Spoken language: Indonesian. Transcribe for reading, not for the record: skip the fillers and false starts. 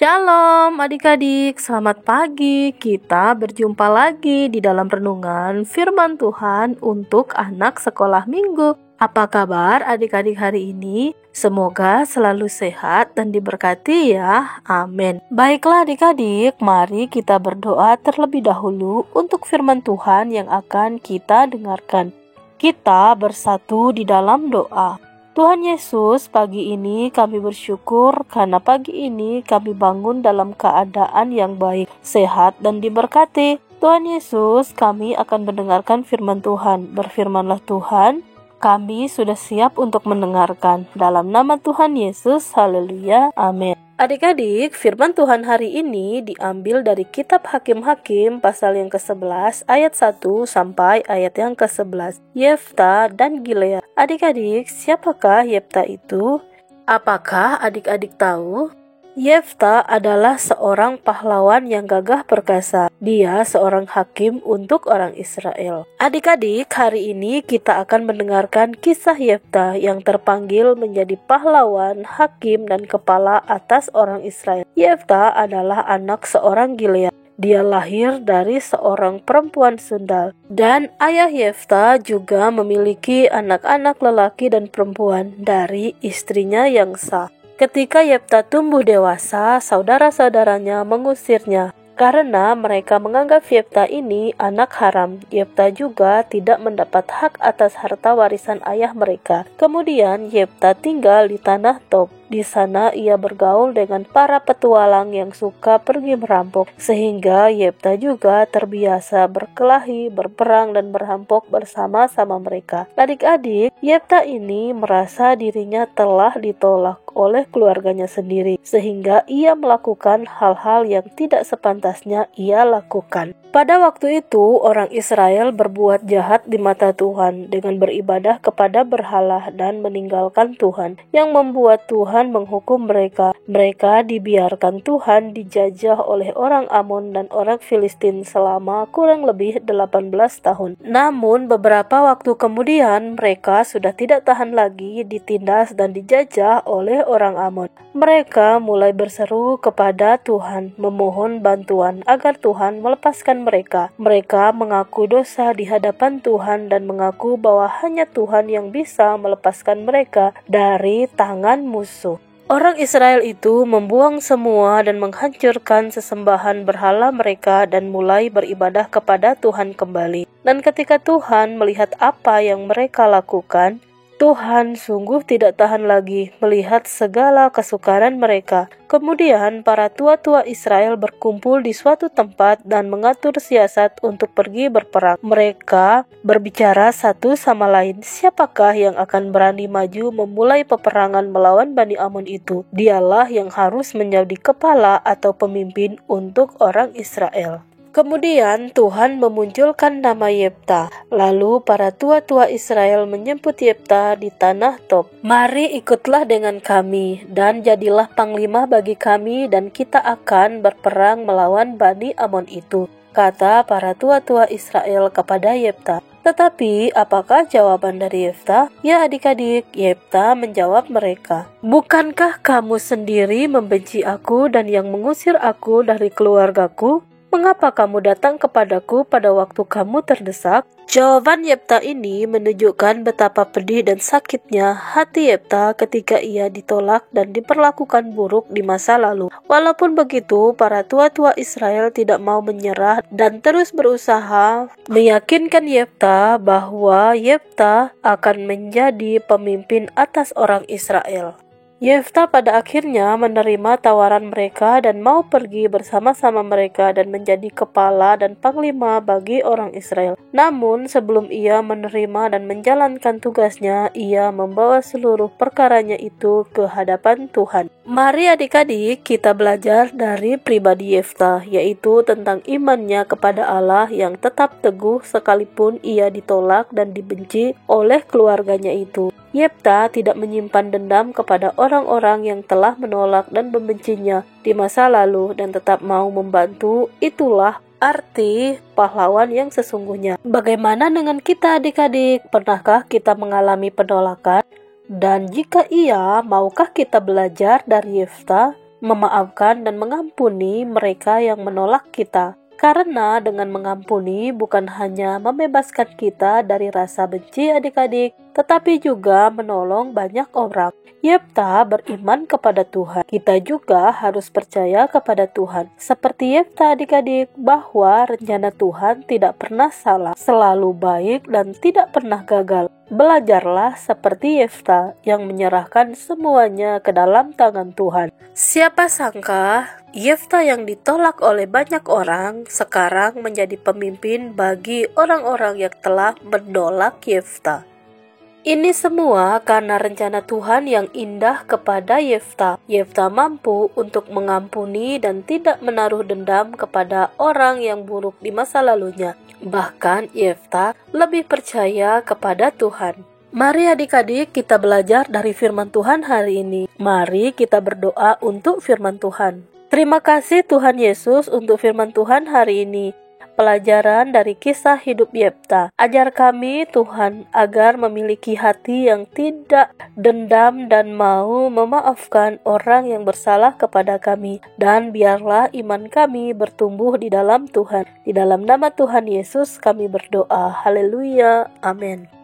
Shalom adik-adik, selamat pagi. Kita berjumpa lagi di dalam renungan firman Tuhan untuk anak sekolah minggu. Apa kabar adik-adik hari ini? Semoga selalu sehat dan diberkati ya, amin. Baiklah adik-adik, mari kita berdoa terlebih dahulu untuk firman Tuhan yang akan kita dengarkan. Kita bersatu di dalam doa. Tuhan Yesus, pagi ini kami bersyukur karena pagi ini kami bangun dalam keadaan yang baik, sehat dan diberkati. Tuhan Yesus, kami akan mendengarkan firman Tuhan. Berfirmanlah Tuhan, kami sudah siap untuk mendengarkan. Dalam nama Tuhan Yesus, haleluya, amin. Adik-adik, firman Tuhan hari ini diambil dari kitab Hakim-Hakim pasal yang ke-11 ayat 1 sampai ayat yang ke-11. Yefta dan Gilead. Adik-adik, siapakah Yefta itu? Apakah adik-adik tahu? Yefta adalah seorang pahlawan yang gagah perkasa. Dia seorang hakim untuk orang Israel. Adik-adik, hari ini kita akan mendengarkan kisah Yefta yang terpanggil menjadi pahlawan, hakim, dan kepala atas orang Israel. Yefta adalah anak seorang Gilead. Dia lahir dari seorang perempuan sundal. Dan ayah Yefta juga memiliki anak-anak lelaki dan perempuan dari istrinya yang sah. Ketika Yefta tumbuh dewasa, saudara-saudaranya mengusirnya karena mereka menganggap Yefta ini anak haram. Yefta juga tidak mendapat hak atas harta warisan ayah mereka. Kemudian Yefta tinggal di tanah Tob. Di sana ia bergaul dengan para petualang yang suka pergi merampok, sehingga Yefta juga terbiasa berkelahi, berperang, dan merampok bersama-sama mereka. Adik-adik, Yefta ini merasa dirinya telah ditolak oleh keluarganya sendiri, sehingga ia melakukan hal-hal yang tidak sepantasnya ia lakukan. Pada waktu itu, orang Israel berbuat jahat di mata Tuhan dengan beribadah kepada berhala dan meninggalkan Tuhan, yang membuat Tuhan menghukum mereka. Mereka dibiarkan Tuhan dijajah oleh orang Amon dan orang Filistin selama kurang lebih 18 tahun. Namun beberapa waktu kemudian mereka sudah tidak tahan lagi ditindas dan dijajah oleh orang Amon. Mereka mulai berseru kepada Tuhan, memohon bantuan agar Tuhan melepaskan mereka. Mereka mengaku dosa di hadapan Tuhan dan mengaku bahwa hanya Tuhan yang bisa melepaskan mereka dari tangan musuh. Orang Israel itu membuang semua dan menghancurkan sesembahan berhala mereka dan mulai beribadah kepada Tuhan kembali. Dan ketika Tuhan melihat apa yang mereka lakukan, Tuhan sungguh tidak tahan lagi melihat segala kesukaran mereka. Kemudian para tua-tua Israel berkumpul di suatu tempat dan mengatur siasat untuk pergi berperang. Mereka berbicara satu sama lain, siapakah yang akan berani maju memulai peperangan melawan Bani Amon itu? Dialah yang harus menjadi kepala atau pemimpin untuk orang Israel. Kemudian Tuhan memunculkan nama Yefta. Lalu para tua-tua Israel menjemput Yefta di tanah Tob. Mari ikutlah dengan kami dan jadilah panglima bagi kami dan kita akan berperang melawan Bani Amon itu, kata para tua-tua Israel kepada Yefta. Tetapi apakah jawaban dari Yefta? Ya adik-adik, Yefta menjawab mereka, "Bukankah kamu sendiri membenci aku dan yang mengusir aku dari keluargaku? Mengapa kamu datang kepadaku pada waktu kamu terdesak?" Jawaban Yefta ini menunjukkan betapa pedih dan sakitnya hati Yefta ketika ia ditolak dan diperlakukan buruk di masa lalu. Walaupun begitu, para tua-tua Israel tidak mau menyerah dan terus berusaha meyakinkan Yefta bahwa Yefta akan menjadi pemimpin atas orang Israel. Yefta pada akhirnya menerima tawaran mereka dan mau pergi bersama-sama mereka dan menjadi kepala dan panglima bagi orang Israel. Namun sebelum ia menerima dan menjalankan tugasnya, ia membawa seluruh perkaranya itu ke hadapan Tuhan. Mari adik-adik kita belajar dari pribadi Yefta, yaitu tentang imannya kepada Allah yang tetap teguh sekalipun ia ditolak dan dibenci oleh keluarganya itu. Yefta tidak menyimpan dendam kepada orang-orang yang telah menolak dan membencinya di masa lalu dan tetap mau membantu. Itulah arti pahlawan yang sesungguhnya. Bagaimana dengan kita adik-adik? Pernahkah kita mengalami penolakan? Dan jika iya, maukah kita belajar dari Yefta? memaafkan dan mengampuni mereka yang menolak kita. Karena dengan mengampuni bukan hanya membebaskan kita dari rasa benci adik-adik, tetapi juga menolong banyak orang. Yefta beriman kepada Tuhan. Kita juga harus percaya kepada Tuhan. Seperti Yefta adik-adik, bahwa rencana Tuhan tidak pernah salah, selalu baik dan tidak pernah gagal. Belajarlah seperti Yefta yang menyerahkan semuanya ke dalam tangan Tuhan. Siapa sangka Yefta yang ditolak oleh banyak orang sekarang menjadi pemimpin bagi orang-orang yang telah menolak Yefta. Ini semua karena rencana Tuhan yang indah kepada Yefta. Yefta mampu untuk mengampuni dan tidak menaruh dendam kepada orang yang buruk di masa lalunya. Bahkan Yefta lebih percaya kepada Tuhan. Mari adik-adik kita belajar dari firman Tuhan hari ini. Mari kita berdoa untuk firman Tuhan. Terima kasih Tuhan Yesus untuk firman Tuhan hari ini. Pelajaran dari kisah hidup Yefta. Ajar kami Tuhan agar memiliki hati yang tidak dendam dan mau memaafkan orang yang bersalah kepada kami. Dan biarlah iman kami bertumbuh di dalam Tuhan. Di dalam nama Tuhan Yesus kami berdoa. Haleluya. Amin.